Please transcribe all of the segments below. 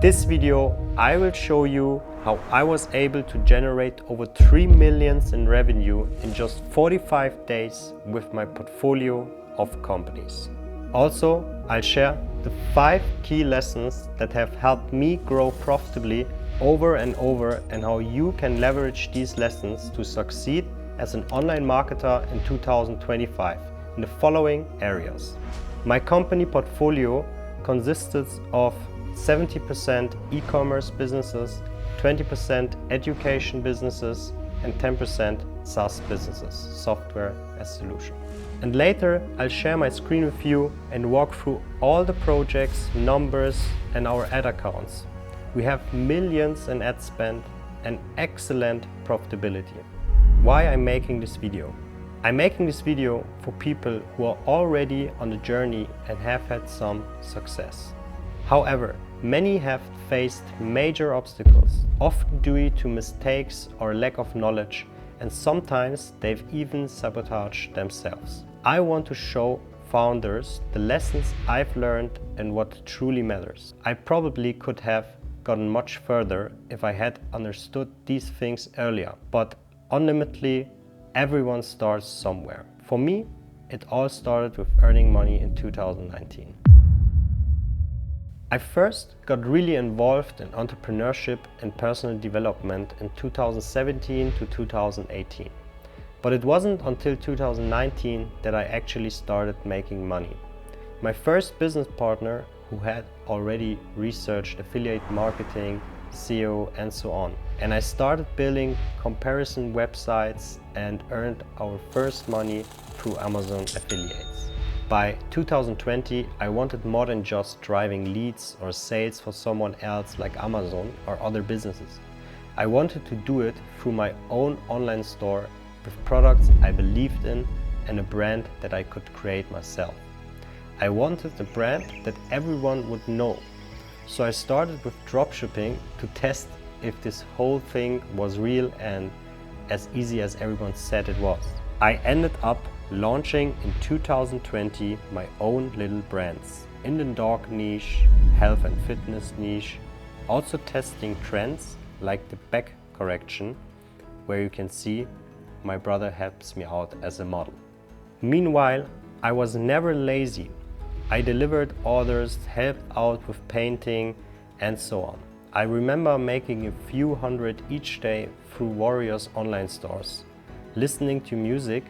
this video, I will show you how I was able to generate over 3 million in revenue in just 45 days with my portfolio of companies. Also, I'll share the 5 key lessons that have helped me grow profitably over and over, and how you can leverage these lessons to succeed as an online marketer in 2025 in the following areas. My company portfolio consisted of 70% e-commerce businesses, 20% education businesses, and 10% SaaS businesses, software as solution. And later I'll share my screen with you and walk through all the projects, numbers, and our ad accounts. We have millions in ad spend and excellent profitability. Why I'm making this video? I'm making this video for people who are already on the journey and have had some success. However, many have faced major obstacles, often due to mistakes or lack of knowledge, and sometimes they've even sabotaged themselves. I want to show founders the lessons I've learned and what truly matters. I probably could have gotten much further if I had understood these things earlier, but ultimately everyone starts somewhere. For me, it all started with earning money in 2019. I first got really involved in entrepreneurship and personal development in 2017 to 2018. But it wasn't until 2019 that I actually started making money. My first business partner, who had already researched affiliate marketing, SEO, and so on. And I started building comparison websites and earned our first money through Amazon affiliates. By 2020, I wanted more than just driving leads or sales for someone else like Amazon or other businesses. I wanted to do it through my own online store with products I believed in and a brand that I could create myself. I wanted a brand that everyone would know. So I started with dropshipping to test if this whole thing was real and as easy as everyone said it was. I ended up launching in 2020 my own little brands in the dog niche, health and fitness niche, also testing trends like the back correction, where you can see my brother helps me out as a model. Meanwhile, I was never lazy. I delivered orders, helped out with painting, and so on. I remember making a few hundred each day through Warriors online stores, listening to music,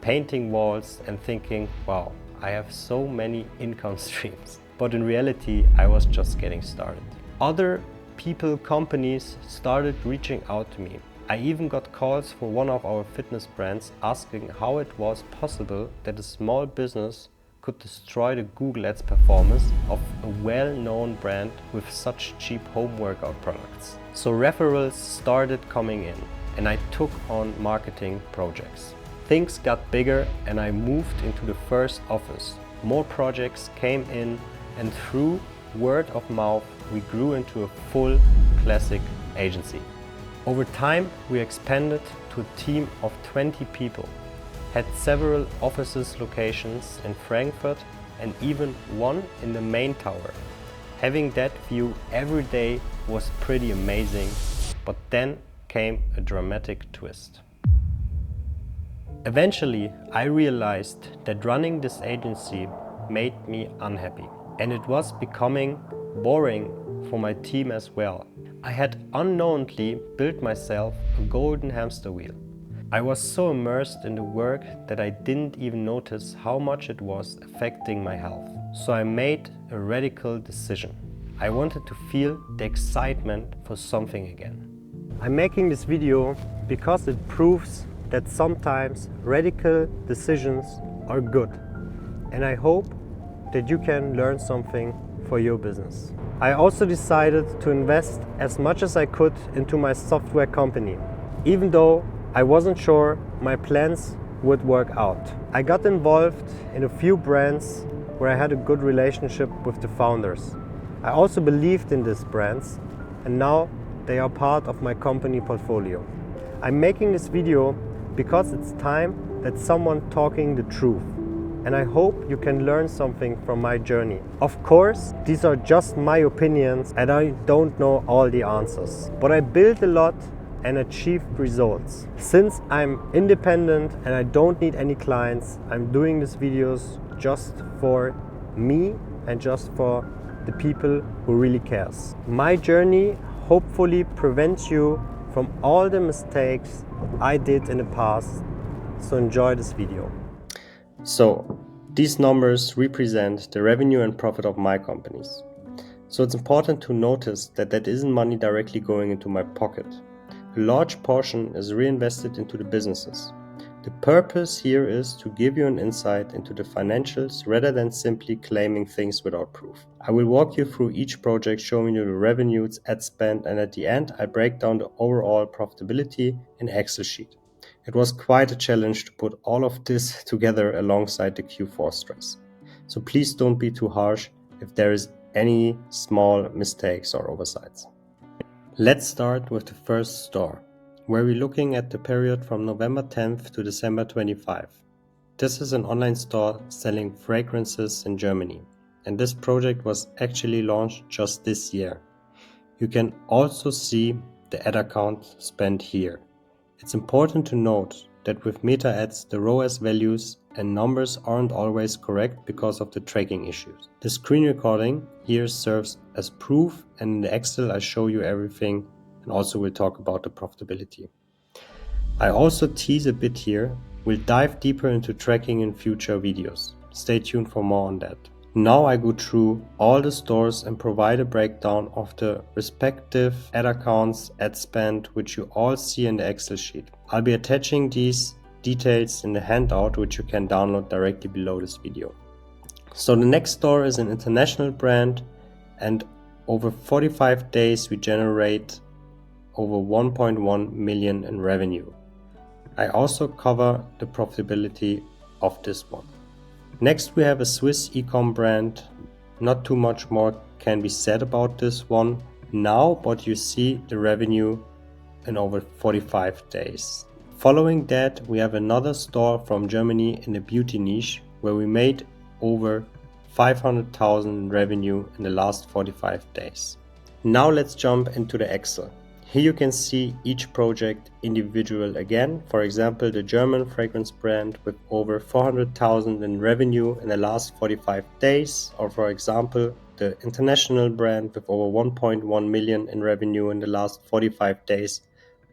painting walls, and thinking, wow, I have so many income streams. But in reality, I was just getting started. Other people, companies started reaching out to me. I even got calls for one of our fitness brands asking how it was possible that a small business could destroy the Google Ads performance of a well-known brand with such cheap home workout products. So referrals started coming in and I took on marketing projects. Things got bigger and I moved into the first office. More projects came in, and through word of mouth we grew into a full classic agency. Over time we expanded to a team of 20 people. Had several offices locations in Frankfurt and even one in the main tower. Having that view every day was pretty amazing, but then came a dramatic twist. Eventually, I realized that running this agency made me unhappy, and it was becoming boring for my team as well. I had unknowingly built myself a golden hamster wheel. I was so immersed in the work that I didn't even notice how much it was affecting my health. So I made a radical decision. I wanted to feel the excitement for something again. I'm making this video because it proves that sometimes radical decisions are good. And I hope that you can learn something for your business. I also decided to invest as much as I could into my software company, even though I wasn't sure my plans would work out. I got involved in a few brands where I had a good relationship with the founders. I also believed in these brands, and now they are part of my company portfolio. I'm making this video because it's time that someone talking the truth. and I hope you can learn something from my journey. Of course, these are just my opinions and I don't know all the answers, but I built a lot and achieved results. Since I'm independent and I don't need any clients, I'm doing these videos just for me and just for the people who really cares. My journey hopefully prevents you from all the mistakes I did in the past, so enjoy this video. So these numbers represent the revenue and profit of my companies. So it's important to notice that that isn't money directly going into my pocket. A large portion is reinvested into the businesses. The purpose here is to give you an insight into the financials rather than simply claiming things without proof. I will walk you through each project, showing you the revenues, ad spend, and at the end I break down the overall profitability in Excel sheet. It was quite a challenge to put all of this together alongside the Q4 stress. So please don't be too harsh if there is any small mistakes or oversights. Let's start with the first store, where we're looking at the period from November 10th to December 25. This is an online store selling fragrances in Germany, and this project was actually launched just this year. You can also see the ad account spent here. It's important to note that with meta ads, the ROAS values and numbers aren't always correct because of the tracking issues. The screen recording here serves as proof, and in the Excel I show you everything and also we'll talk about the profitability. I also tease a bit here. We'll dive deeper into tracking in future videos. Stay tuned for more on that. Now I go through all the stores and provide a breakdown of the respective ad accounts, ad spend, which you all see in the Excel sheet. I'll be attaching these details in the handout, which you can download directly below this video. So the next store is an international brand, and over 45 days we generate over 1.1 million in revenue. I also cover the profitability of this one. Next we have a Swiss e-com brand. Not too much more can be said about this one now, but you see the revenue in over 45 days. Following that, we have another store from Germany in the beauty niche where we made over 500,000 in revenue in the last 45 days. Now let's jump into the Excel. Here you can see each project individual again. For example, the German fragrance brand with over 400,000 in revenue in the last 45 days. Or for example, the international brand with over 1.1 million in revenue in the last 45 days.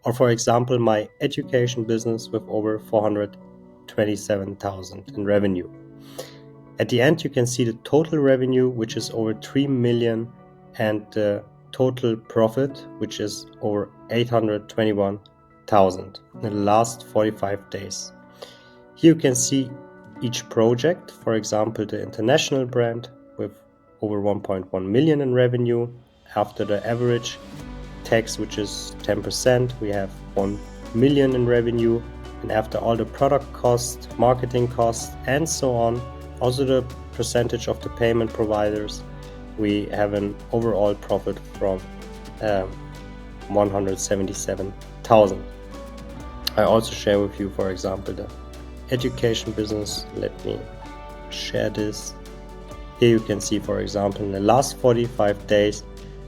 Or for example, my education business with over 427,000 in revenue. At the end, you can see the total revenue, which is over 3 million, and the total profit, which is over 821,000 in the last 45 days. Here you can see each project. For example, the international brand with over 1.1 million in revenue. After the average tax, which is 10%, we have 1 million in revenue. And after all the product costs, marketing costs, and so on, also the percentage of the payment providers, we have an overall profit from 177,000. I also share with you, for example, the education business. Let me share this. Here you can see, for example, in the last 45 days,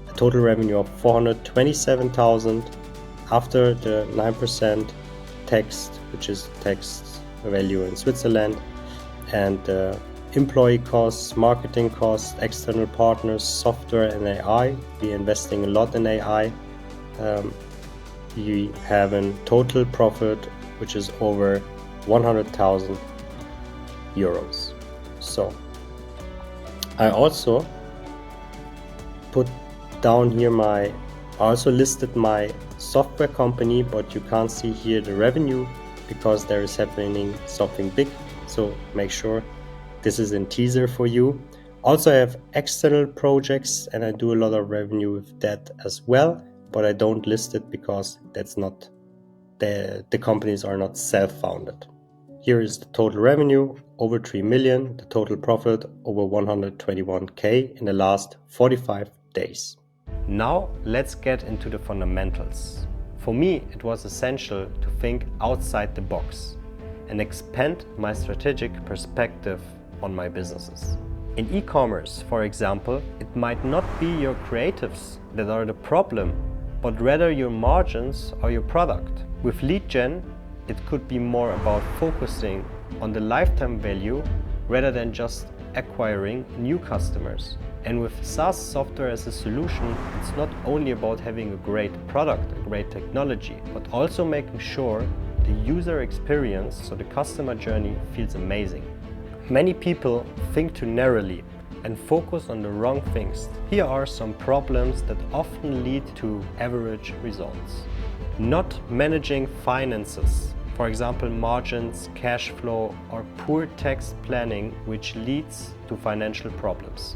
a total revenue of 427,000 after the 9% tax, which is tax value in Switzerland, and employee costs, marketing costs, external partners, software, and AI. We're investing a lot in AI. We have a total profit which is over 100,000 euros. So I also put down here I also listed my software company, but you can't see here the revenue because there is happening something big. So make sure this is in teaser for you. Also, I have external projects and I do a lot of revenue with that as well, but I don't list it because that's not the companies are not self-founded. Here is the total revenue, over 3 million, the total profit over 121k in the last 45 days. Now let's get into the fundamentals. For me, it was essential to think outside the box. and expand my strategic perspective on my businesses. In e-commerce, for example, it might not be your creatives that are the problem, but rather your margins or your product. With lead gen, it could be more about focusing on the lifetime value rather than just acquiring new customers. And with SaaS software as a solution, it's not only about having a great product, a great technology, but also making sure the user experience, so the customer journey, feels amazing. Many people think too narrowly and focus on the wrong things. Here are some problems that often lead to average results. Not managing finances, for example margins, cash flow, or poor tax planning, which leads to financial problems.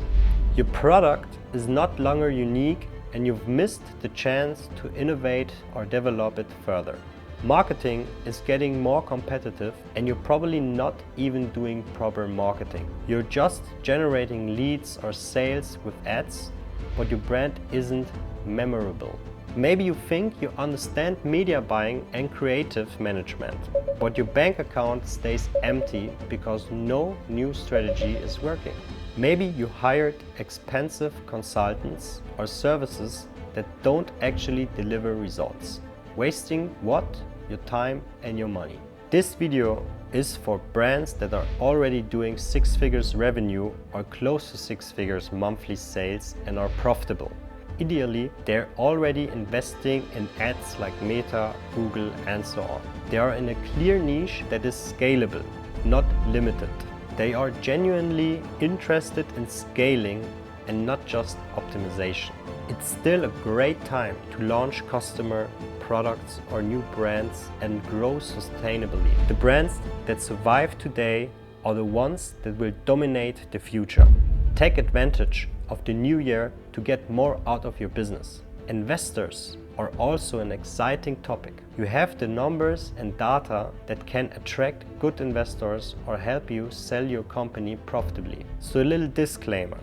Your product is not longer unique and you've missed the chance to innovate or develop it further. Marketing is getting more competitive and you're probably not even doing proper marketing. You're just generating leads or sales with ads, but your brand isn't memorable. Maybe you think you understand media buying and creative management, but your bank account stays empty because no new strategy is working. Maybe you hired expensive consultants or services that don't actually deliver results, wasting what? Your time and your money. This video is for brands that are already doing 6 figures revenue or close to 6 figures monthly sales and are profitable. Ideally, they're already investing in ads like Meta, Google, and so on. They are in a clear niche that is scalable, not limited. They are genuinely interested in scaling and not just optimization. It's still a great time to launch customer products or new brands and grow sustainably. The brands that survive today are the ones that will dominate the future. Take advantage of the new year to get more out of your business. Investors are also an exciting topic. You have the numbers and data that can attract good investors or help you sell your company profitably. So a little disclaimer.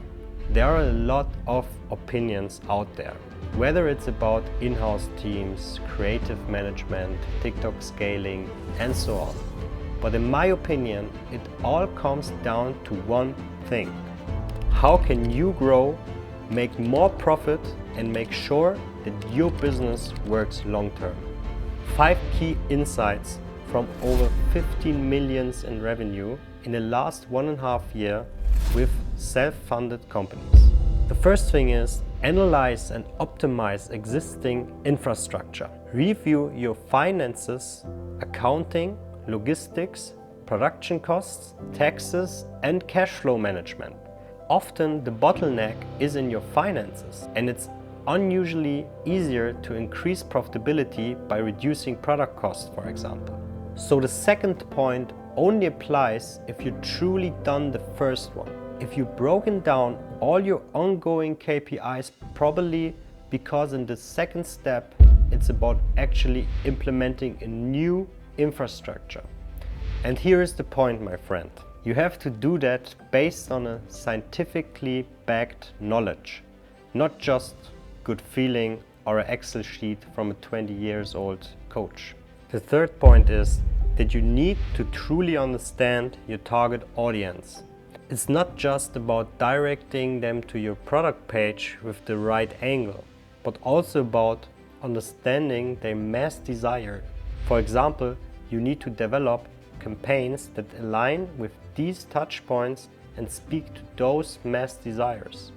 There are a lot of opinions out there, whether it's about in-house teams, creative management, TikTok scaling, and so on. But in my opinion, it all comes down to one thing. How can you grow, make more profit, and make sure that your business works long-term? 5 key insights from over 15 million in revenue in the last 1.5 years with self-funded companies. The first thing is analyze and optimize existing infrastructure. Review your finances, accounting, logistics, production costs, taxes, and cash flow management. Often the bottleneck is in your finances, and it's unusually easier to increase profitability by reducing product costs, for example. So the second point only applies if you've truly done the first one. If you've broken down all your ongoing KPIs properly, because in the second step it's about actually implementing a new infrastructure. And here is the point, my friend. You have to do that based on a scientifically backed knowledge, not just good feeling or an Excel sheet from a 20 years old coach. The third point is that you need to truly understand your target audience. It's not just about directing them to your product page with the right angle, but also about understanding their mass desire. For example, you need to develop campaigns that align with these touch points and speak to those mass desires.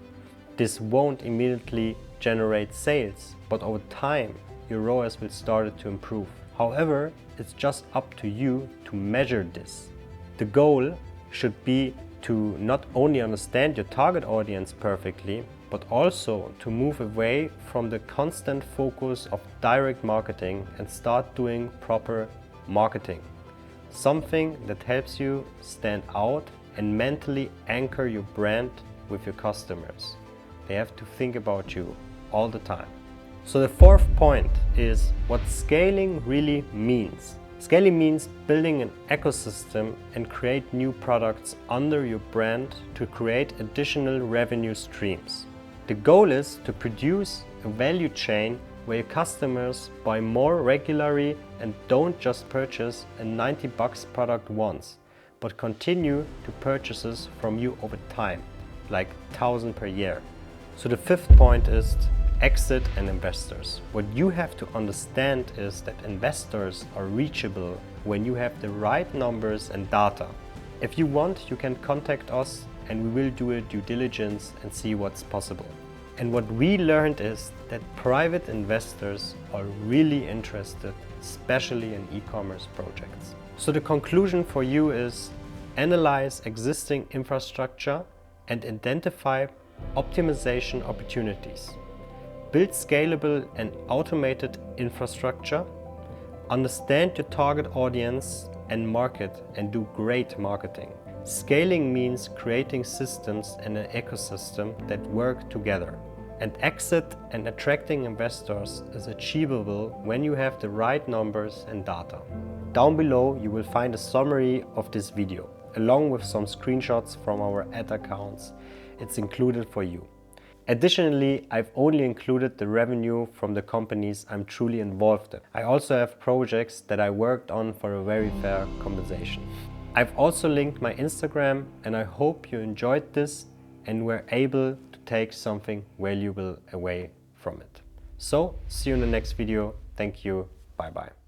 This won't immediately generate sales, but over time your ROAS will start to improve. However, it's just up to you to measure this. The goal should be to not only understand your target audience perfectly, but also to move away from the constant focus of direct marketing and start doing proper marketing. Something that helps you stand out and mentally anchor your brand with your customers. They have to think about you all the time. So the fourth point is what scaling really means. Scaling means building an ecosystem and create new products under your brand to create additional revenue streams. The goal is to produce a value chain where your customers buy more regularly and don't just purchase a $90 product once, but continue to purchases from you over time, like 1,000 per year. So the fifth point is exit and investors. What you have to understand is that investors are reachable when you have the right numbers and data. If you want, you can contact us and we will do a due diligence and see what's possible. And what we learned is that private investors are really interested, especially in e-commerce projects. So the conclusion for you is analyze existing infrastructure and identify optimization opportunities. Build scalable and automated infrastructure. Understand your target audience and market and do great marketing. Scaling means creating systems and an ecosystem that work together. And exit and attracting investors is achievable when you have the right numbers and data. Down below you will find a summary of this video, along with some screenshots from our ad accounts. It's included for you. Additionally, I've only included the revenue from the companies I'm truly involved in. I also have projects that I worked on for a very fair compensation. I've also linked my Instagram and I hope you enjoyed this and were able to take something valuable away from it. So, see you in the next video. Thank you. Bye bye.